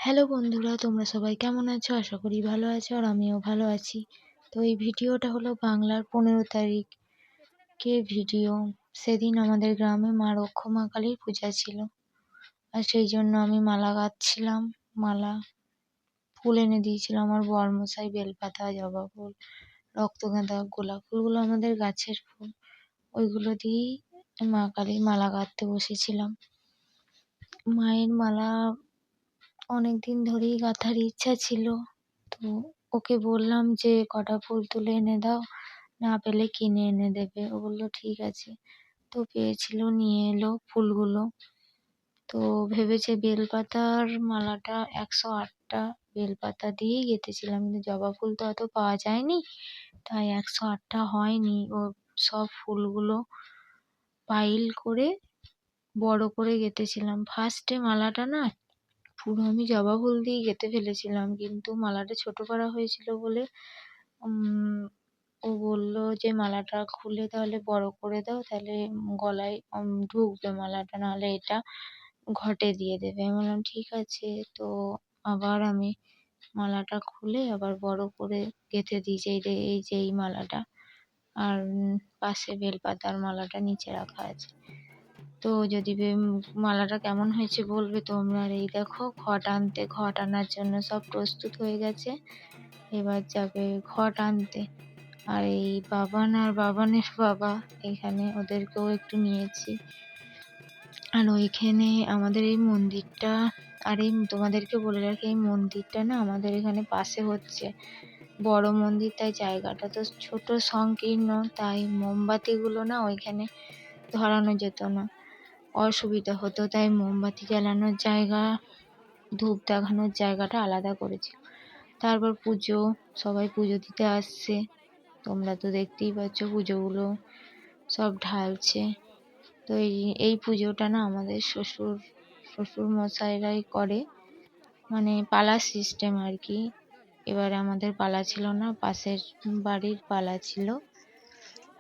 Hello বন্ধুরা, তোমরা সবাই কেমন আছো? আশা করি ভালো আছো, আর আমিও ভালো আছি। তো এই ভিডিওটা হলো বাংলার 15 তারিখের ভিডিও। সেদিন আমাদের গ্রামে মা রক্ষমা কালীর পূজা ছিল, আর সেই জন্য আমি মালা গাঁথছিলাম। মালা ফুল এনে দিয়েছিল আমার বরমশাই, বেলপাতা, জবা ফুল, রক্তগাঁদা, গোলাপ ফুলগুলো আমাদের গাছের ফুল। ওইগুলো দিয়েই মা কালীর মালা গাঁথতে বসেছিলাম। মায়ের মালা অনেকদিন ধরেই গাঁথার ইচ্ছা ছিল, তো ওকে বললাম যে কটা ফুল তুলে এনে দাও, না পেলে কিনে এনে দেবে। ও বললো ঠিক আছে। তো পেয়েছিল, নিয়ে এলো ফুলগুলো। তো ভেবেছে বেলপাতার মালাটা 108টা বেলপাতা দিয়েই গেঁথেছিলাম, কিন্তু জবা ফুল তো অত পাওয়া যায়নি, তাই 108টা হয়নি। ও সব ফুলগুলো পাইল করে বড় করে গেঁথেছিলাম। ফার্স্টে মালাটা না পুরো আমি জবা ফুল দিয়ে গেঁথে ফেলেছিলাম, কিন্তু মালাটা ছোট করা হয়েছিল বলে ও বললো যে মালাটা খুলে তাহলে বড় করে দাও, তাহলে গলায় ঢুকবে মালাটা, নাহলে এটা ঘটে দিয়ে দেবে। আমি বললাম ঠিক আছে। তো আবার আমি মালাটা খুলে আবার বড় করে গেঁথে দিয়েছি। এই যে এই মালাটা, আর পাশে বেলপাতার মালাটা নিচে রাখা আছে। তো যদি মালাটা কেমন হয়েছে বলবে তোমরা। আর এই দেখো ঘট আনার জন্য সব প্রস্তুত হয়ে গেছে, এবার যাবে ঘট আনতে। আর এই বাবান আর বাবানের বাবা এখানে, ওদেরকেও একটু নিয়েছি। আর ওইখানে আমাদের এই মন্দিরটা, আর এই তোমাদেরকে বলে রাখি, এই মন্দিরটা না আমাদের এখানে পাশে হচ্ছে বড় মন্দির, তাই জায়গাটা তো ছোট সংকীর্ণ, তাই মোমবাতিগুলো না ওইখানে ধরানো যেত না, অসুবিধা হতো, তাই মোমবাতি জ্বালানোর জায়গা, ধূপ দেখানোর জায়গাটা আলাদা করেছিল। তারপর পুজো, সবাই পুজো দিতে আসছে, তোমরা তো দেখতেই পাচ্ছ পুজোগুলো সব ঢালছে। তো এই পুজোটা না আমাদের শ্বশুর মশাইরাই করে, মানে পালা সিস্টেম আর কি। এবারে আমাদের পালা ছিল না, পাশের বাড়ির পালা ছিল।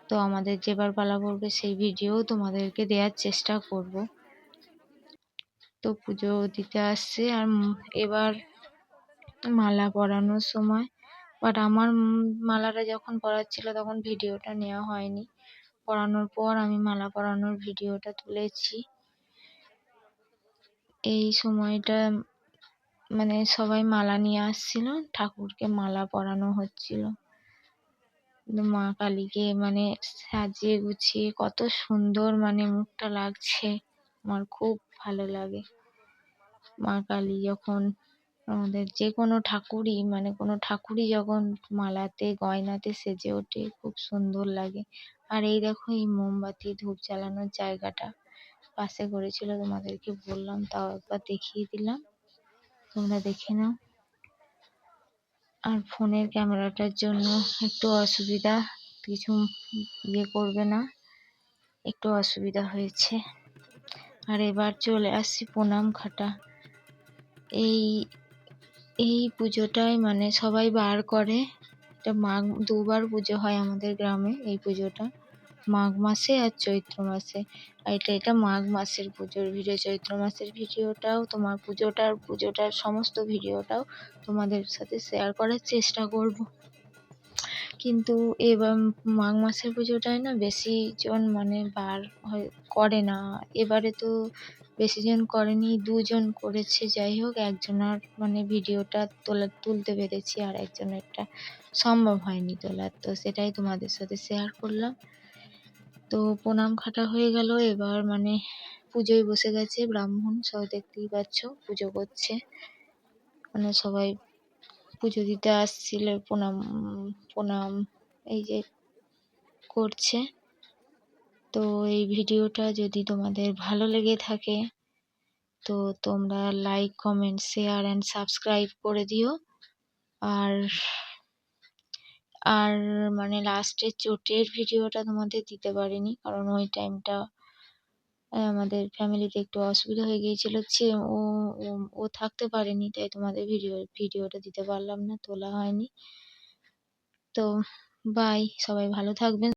তো আমাদের যেবার পালা পড়বে সেই ভিডিও তোমাদেরকে দেওয়ার চেষ্টা করব। তো পুজো দিতে আসছে, আর এবার মালা পরানোর সময়, বাট আমার মালাটা যখন পরাচ্ছিল তখন ভিডিওটা নেওয়া হয়নি। পরানোর পর আমি মালা পরানোর ভিডিওটা তুলেছি। এই সময়টা মানে সবাই মালা নিয়ে আসছিল, ঠাকুরকে মালা পরানো হচ্ছিল। মা কালীকে মানে সাজিয়ে গুছিয়ে কত সুন্দর মানে মুখটা লাগছে, আমার খুব ভালো লাগে। মা কালী যখন, আমাদের যে কোনো ঠাকুরই, মানে কোনো ঠাকুরই যখন মালাতে গয়নাতে সেজে ওঠে খুব সুন্দর লাগে। আর এই দেখো এই মোমবাতি ধূপ জ্বালানোর জায়গাটা পাশে করেছিল, তোমাদেরকে বললাম, তাও একবার দেখিয়ে দিলাম, তোমরা দেখে নাও। আর ফোনের ক্যামেরাটার জন্য একটু অসুবিধা, কিছু করবে না, একটু অসুবিধা হয়েছে। আর এবার চলে আসছি প্রণাম খাটা। এই পুজোটাই মানে সবাই বার করে, এটা দুবার পুজো হয় আমাদের গ্রামে। এই পুজোটা মাঘ মাসে আর চৈত্র মাসে, আর এটা মাঘ মাসের পুজোর ভিডিও। চৈত্র মাসের ভিডিওটাও তোমার পুজোটার সমস্ত ভিডিওটাও তোমাদের সাথে শেয়ার করার চেষ্টা করব। কিন্তু এবার মাঘ মাসের পুজোটায় না বেশি জন মানে বার করে না। এবারে তো বেশিজন করেনি, 2 জন করেছে। যাই হোক, একজনের মানে ভিডিওটা তুলতে পেরেছি, আর একজনেরটা সম্ভব হয়নি তোলার। তো সেটাই তোমাদের সাথে শেয়ার করলাম। তো প্রণাম খাটা হয়ে গেল, এবার মানে পুজোয় বসে গেছে। ব্রাহ্মণ সব দেখতেই পাচ্ছ পুজো করছে, মানে সবাই পুজো দিতে আসছিল, প্রণাম প্রণাম এই যে করছে। তো এই ভিডিওটা যদি তোমাদের ভালো লেগে থাকে তো তোমরা like, comment, share and subscribe করে দিও। আর আর মানে লাস্টের চোটের ভিডিওটা তোমাদের দিতে পারিনি, কারণ ওই টাইমটা আমাদের ফ্যামিলিতে একটু অসুবিধা হয়ে গিয়েছিল। ও ও ও থাকতে পারেনি, তাই তোমাদের ভিডিওটা দিতে পারলাম না, তোলা হয়নি। তো বাই, সবাই ভালো থাকবেন।